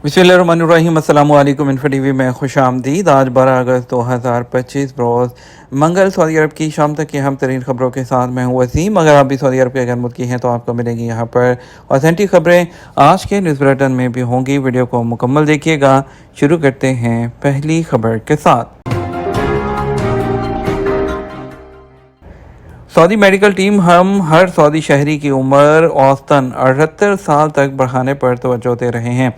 बिस्मिल्लाहिर्रहमानिर्रहीम। अस्सलाम वालेकुम। इन्फो टीवी में खुश आमदीद। आज 12 अगस्त 2025 रोज़ मंगल सऊदी अरब की शाम तक की अहम तरीन खबरों के साथ मैं हूँ वसीम। अगर आप भी सऊदी अरब के गैर मुल्की हैं तो आपको मिलेंगी यहाँ पर ऑथेंटिक खबरें आज के न्यूज़ बुलेटिन में भी होंगी। वीडियो को मुकम्मल देखिएगा। शुरू करते हैं पहली खबर के साथ। सऊदी मेडिकल टीम हम हर सऊदी शहरी की उम्र औसतन 78 साल तक बढ़ाने पर तवज्जो दे रहे हैं।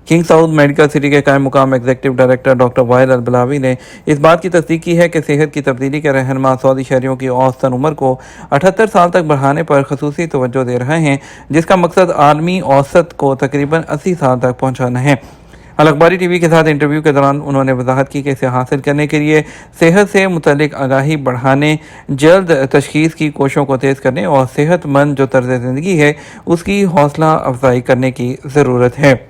किंग साउद मेडिकल सिटी के कायम मुकाम एग्जीक्यूटिव डायरेक्टर डॉक्टर वाइल अल-बलावी ने इस बात की तस्दीक की है कि सेहत की तब्दीली के रहनुमा सऊदी शहरियों की औसतन उम्र को 78 साल तक बढ़ाने पर खसूसी तवज्जो दे रहे हैं, जिसका मकसद आलमी औसत को तकरीबन 80 साल तक पहुँचाना है। अल अखबारी टीवी के साथ इंटरव्यू के दौरान उन्होंने वजाहत की कि इसे हासिल करने के लिए सेहत से मुतल्लिक आगाही बढ़ाने, जल्द तशखीस की कोशिशों को तेज़ करने और सेहतमंद जो तर्ज ज़िंदगी है उसकी हौसला अफजाई करने की ज़रूरत है।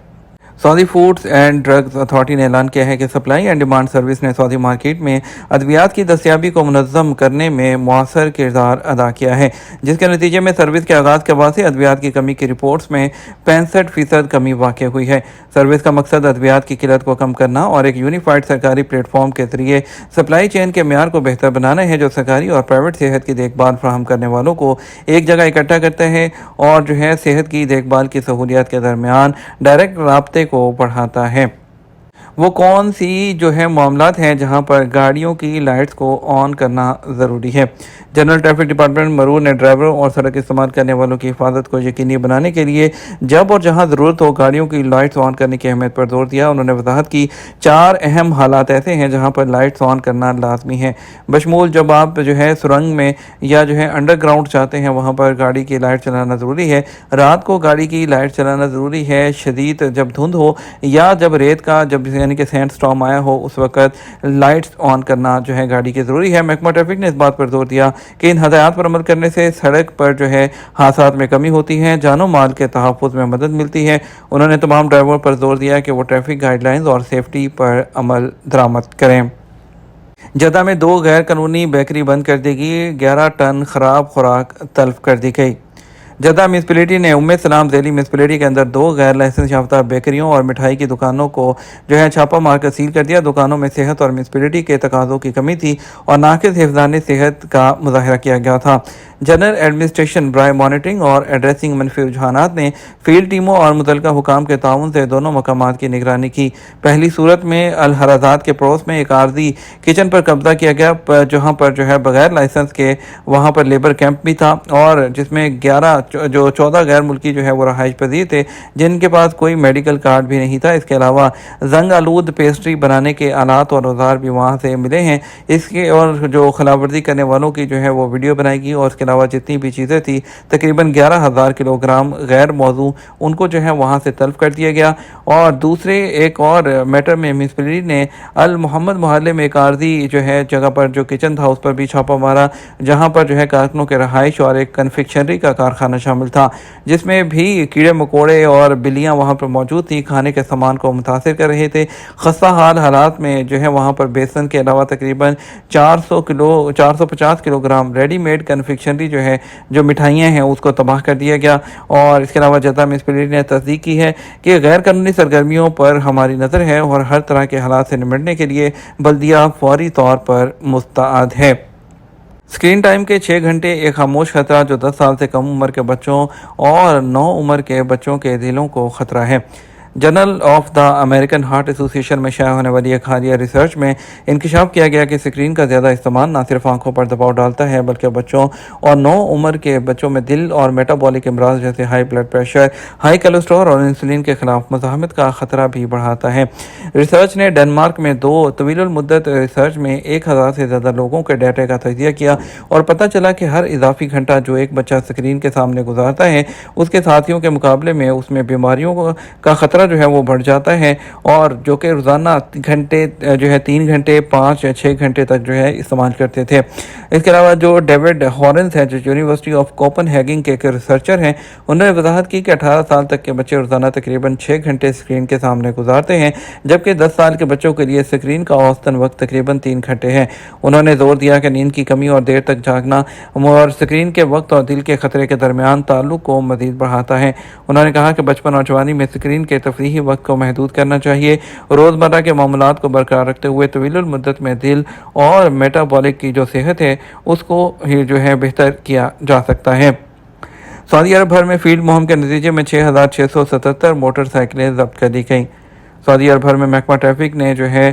Saudi foods and drugs authority ने ऐलान किया है कि सप्लाई एंड डिमांड सर्विस ने सऊदी मार्केट में अद्वियात की दस्तियाबी को मुनज़्ज़म करने में मौसर किरदार अदा किया है, जिसके नतीजे में सर्विस के आगाज़ के बाद से अद्वियात की कमी की रिपोर्ट्स में 65% कमी वाक़ हुई है। सर्विस का मकसद अद्वियात की किल्लत को कम करना और एक यूनिफाइड सरकारी प्लेटफॉर्म के जरिए सप्लाई चेन के म्यार को बेहतर बनाना है, जो सरकारी और प्राइवेट सेहत की देखभाल फराहम करने वालों को एक जगह इकट्ठा करते हैं और जो है सेहत की देखभाल की सहूलियात के दरमियान डायरेक्ट राब्ते को बढ़ाता है। वो कौन सी जो है मामलात हैं जहां पर गाड़ियों की लाइट्स को ऑन करना ज़रूरी है। जनरल ट्रैफिक डिपार्टमेंट मरूर ने ड्राइवरों और सड़क इस्तेमाल करने वालों की हिफाजत को यकीनी बनाने के लिए जब और जहां ज़रूरत हो गाड़ियों की लाइट्स ऑन करने की अहमियत पर जोर दिया। उन्होंने वजाहत की 4 अहम हालात ऐसे हैं जहां पर लाइट्स ऑन करना लाजमी है, बशमूल जब आप जो है सुरंग में या जो है अंडरग्राउंड चाहते हैं वहाँ पर गाड़ी की लाइट चलाना ज़रूरी है, रात को गाड़ी की लाइट चलाना ज़रूरी है, शदीद जब धुंध हो या जब रेत का जब यानी कि सैंड स्टॉर्म आया हो उस वक्त लाइट्स ऑन करना जो है गाड़ी की ज़रूरी है। महकमा ट्रैफिक ने इस बात पर जोर दिया कि इन हदायत पर अमल करने से सड़क पर जो है हादसात में कमी होती है, जानो माल के तहफ़्फ़ुज़ में मदद मिलती है। उन्होंने तमाम ड्राइवरों पर जोर दिया कि वो ट्रैफिक गाइडलाइंस और सेफ्टी पर अमल दरामद करें। जद्दा में 2 गैर कानूनी बेकरी बंद कर दी गई, 11 टन ख़राब खुराक तल्फ कर दी गई। जद्दा म्यूनसिपलिटी ने उम्मे सलाम ज़ैली म्यूनसिपलिटी के अंदर 2 गैर लाइसेंस याफ्ता बेकरियों और मिठाई की दुकानों को जो है छापा मारकर सील कर दिया। दुकानों में सेहत और म्यूनसिपलिटी के तकाज़ों की कमी थी और नाक़िस हिफ़्ज़ान सेहत का मुज़ाहरा किया गया था। जनरल एडमिनिस्ट्रेशन बराए मॉनिटरिंग और एड्रेसिंग मनफी रुझानात ने फील्ड टीमों और मुतल्लिका हुकाम के ताउन से दोनों मकामात की निगरानी की। पहली सूरत में अल हराजात के पड़ोस में एक आर्जी किचन पर कब्जा किया गया, जहाँ पर जो है बगैर लाइसेंस के वहाँ पर लेबर कैंप भी था और जिसमें 14 गैर मुल्की जो है वो रहाइश पजीर थे जिनके पास कोई मेडिकल कार्ड भी नहीं था। इसके अलावा जंग आलूद पेस्ट्री बनाने के आलात और औजार भी वहाँ से मिले हैं। इसके और जो खिलाफवर्जी करने वालों की जो है वो वीडियो बनाएगी और इसके अलावा जितनी भी चीज़ें थी तकरीबन 11,000 किलोग्राम गैर मौजू उनको जो है वहाँ से तल्फ कर दिया गया। और दूसरे एक और मैटर में म्यूनसिपलिटी ने अल मोहम्मद मोहल्ले में एक आर्जी जो है जगह पर जो किचन था उस पर भी छापा मारा, जहाँ पर जो है कारकुनों के रहाइश और एक कन्फेक्शनरी का कारखाना शामिल था, जिसमें भी कीड़े मकोड़े और बिल्लियाँ वहाँ पर मौजूद थी, खाने के सामान को मुतासिर कर रहे थे। खस्ता हाल हालात में जो है वहाँ पर बेसन के अलावा तकरीबन 450 किलोग्राम रेडीमेड कन्फेक्शनरी जो है जो मिठाइयाँ हैं उसको तबाह कर दिया गया। और इसके अलावा जद्दा म्यूनसिपलिटी ने तस्दीक की है कि गैर कानूनी सरगर्मियों पर हमारी नज़र है और हर तरह के हालात से निपटने के लिए बल्दिया फौरी तौर पर मुस्तैद है। स्क्रीन टाइम के 6 घंटे एक खामोश खतरा जो 10 साल से कम उम्र के बच्चों और 9 उम्र के बच्चों के दिलों को ख़तरा है। Journal of the American heart association में शाया होने वाली एक हालिया रिसर्च में इंकशाफ किया गया कि स्क्रीन का ज़्यादा इस्तेमाल न सिर्फ आंखों पर दबाव डालता है बल्कि बच्चों और 9 उम्र के बच्चों में दिल और मेटाबॉलिक अमराज जैसे high blood pressure, high cholesterol और इंसुलिन के खिलाफ मुज़ाहमत का ख़तरा भी बढ़ाता है। रिसर्च ने डेनमार्क में 2 तवील मुद्दत रिसर्च में 1000 से ज़्यादा लोगों के डाटा का तजिया किया और पता चला कि हर इजाफी घंटा जो एक बच्चा स्क्रीन के सामने गुजारता है उसके साथियों के मुकाबले में उसमें बीमारियों का ख़तरा जो है वो बढ़ जाता है और जो कि रोज़ाना घंटे जो है 3 घंटे 5 या 6 घंटे तक जो है इस्तेमाल करते थे। इसके अलावा जो डेविड हॉरेंस है जो यूनिवर्सिटी ऑफ कोपनहेगन के एक रिसर्चर हैं, उन्होंने वजाहत की कि 18 साल तक के बच्चे रोज़ाना तकरीबन 6 घंटे स्क्रीन के सामने गुजारते हैं, जबकि 10 साल के बच्चों के लिए स्क्रीन का औसतन वक्त तकरीबन 3 घंटे है। उन्होंने जोर दिया कि नींद की कमी और देर तक जागना और स्क्रीन के वक्त और दिल के खतरे के दरमियान ताल्लुक को मज़ीद बढ़ाता है। उन्होंने कहा कि बचपन और जवानी में स्क्रीन के तफरीही वक्त को महदूद करना चाहिए। रोज़मर्रा के मामलात को बरकरार रखते हुए तवील मुद्दत में दिल और मेटाबॉलिक की जो सेहत है उसको ही जो है बेहतर किया जा सकता है। सऊदी अरब भर में फील्ड मुहिम के नतीजे में 6,677 मोटरसाइकिलें जब्त कर ली गईं। सऊदी अरब भर में महकमा ट्रैफिक ने जो है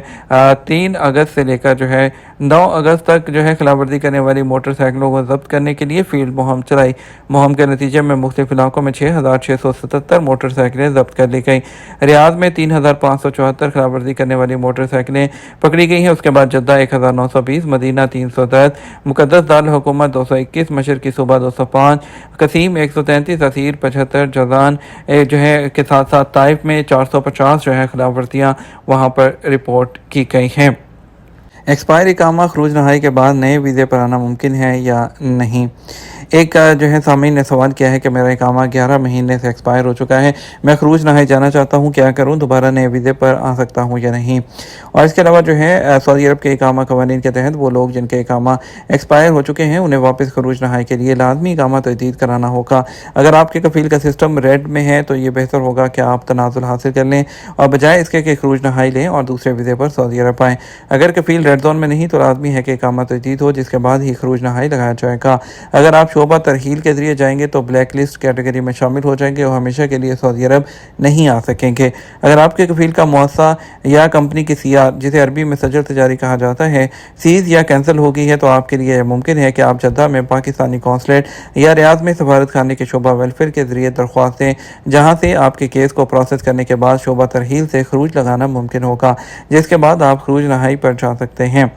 3 अगस्त से लेकर जो है 9 अगस्त तक जो है खिलाफवर्जी करने वाली मोटरसाइकिलों को जब्त करने के लिए फील्ड मुहिम चलाई। मुहिम के नतीजे में मुख्तलिफ इलाकों में 6,677 मोटरसाइकिलें जब्त कर ली गई। रियाद में 3,574 खिलाफवर्जी करने वाली मोटरसाइकिलें पकड़ी गई हैं। उसके बाद जद्दा 1,920, मदीना 310, मुकद्दस दारुल हुकूमत 221, मशरकी सूबा 205, कसीम 133, असीर 75, जजान जो है के साथ साथ ताइफ में 450 जो है खिलाफवर्जियाँ वहाँ पर रिपोर्ट की गई हैं। एक्सपायर इकामा खरूज नहाई के बाद नए वीज़े पर आना मुमकिन है या नहीं। एक जो है सामीन ने सवाल किया है कि मेरा इकामा 11 महीने से एक्सपायर हो चुका है, मैं खरूज नहाई जाना चाहता हूँ, क्या करूँ, दोबारा नए वीज़े पर आ सकता हूँ या नहीं। और इसके अलावा जो है सऊदी अरब के इकामा कवानीन के तहत वो लोग जिनके इकामा एक्सपायर हो चुके हैं उन्हें वापस खरूज नहाई के लिए लाजमी इकामा तजदीद कराना होगा। अगर आपके कफ़ील का सिस्टम रेड में है तो ये बेहतर होगा कि आप तनाजुल हासिल कर लें और बजाय इसके कि खरूज नहाई लें और दूसरे वीज़े पर सऊदी अरब आएँ। अगर कफ़ील रेड जोन में नहीं तो लाजमी है कि इकामा तजदीद हो, जिसके बाद ही खरूज नहाई लगाया जाएगा। अगर आप शोबा तरहील के ज़रिए जाएंगे तो ब्लैक लिस्ट कैटेगरी में शामिल हो जाएंगे और हमेशा के लिए सऊदी अरब नहीं आ सकेंगे। अगर आपके कफ़ील का मुआसा या कंपनी की सीआर, जिसे अरबी में सजल तजारी कहा जाता है, सीज़ या कैंसिल हो गई है तो आपके लिए यह मुमकिन है कि आप जद्दा में पाकिस्तानी कौंसलेट या रियाद में सफारत खाने के शोबा वेलफेयर के ज़रिए दरख्वास्त दें, जहाँ से आपके केस को प्रोसेस करने के बाद शोबा तरहील से खरूज लगाना मुमकिन होगा, जिसके बाद आप खरूज नहाई पर जा सकते हैं।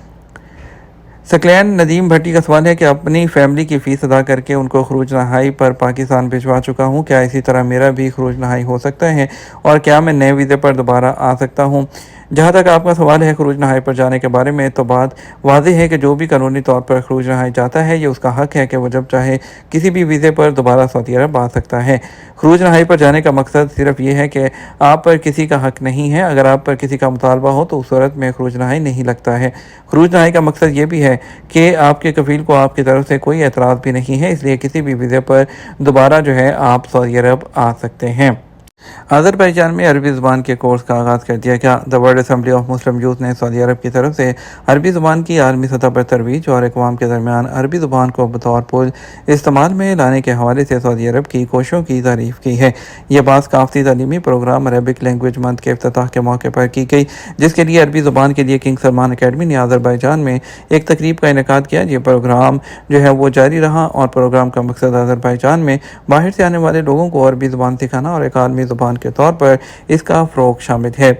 सकलैन नदीम भट्टी का सवाल है कि अपनी फैमिली की फ़ीस अदा करके उनको खरूज नहाई पर पाकिस्तान भिजवा चुका हूँ, क्या इसी तरह मेरा भी खरूज नहाई हो सकता है और क्या मैं नए वीज़े पर दोबारा आ सकता हूँ। जहाँ तक आपका सवाल है खरूज नहाई पर जाने के बारे में, तो बात वाज़ेह है कि जो भी कानूनी तौर पर खरूज नहाई जाता है ये उसका हक़ है कि वो जब चाहे किसी भी वीज़े पर दोबारा सऊदी अरब आ सकता है। खरूज नहाई पर जाने का मकसद सिर्फ ये है कि आप पर किसी का हक़ नहीं है। अगर आप पर किसी का मुतालबा हो तो उस सूरत में खरूज नहाई नहीं लगता है। खरूज नहाई का मकसद ये भी है कि आपके कफ़ील को आपकी तरफ से कोई एतराज़ भी नहीं है, इसलिए किसी भी वीज़े पर दोबारा जो है आप सऊदी अरब आ सकते हैं। अज़रबैजान में अरबी ज़ुबान के कोर्स का आगाज़ कर दिया गया। The world assembly of Muslim youth ने सऊदी अरब की तरफ से अरबी ज़ुबान की आलमी सतह पर तरवीज और अक़वाम के दरमियान अरबी ज़ुबान को बतौर पुल इस्तेमाल में लाने के हवाले से सऊदी अरब की कोशिशों की तारीफ़ की है। ये बात काफ़ी तालीमी प्रोग्राम अरबिक लैंग्वेज मंथ के इफ्तिताह के मौके पर की गई, जिसके लिए अरबी ज़ुबान के लिए किंग सलमान अकेडमी ने अज़रबैजान में एक तकरीब का इनेकाद किया। ये प्रोग्राम जो है वो जारी रहा और प्रोग्राम का मकसद अज़रबैजान में बाहर से आने वाले लोगों को अरबी ज़ुबान सिखाना और एक आलमी ज़ुबान के तौर पर इसका फ़रोग़ शामिल है।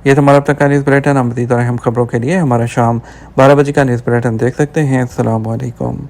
ये हमारा अब तक का न्यूज़ बुलेटिन। हम मज़ीद और अहम खबरों के लिए हमारा शाम 12 बजे का न्यूज़ बुलेटिन देख सकते हैं। अस्सलाम वालेकुम।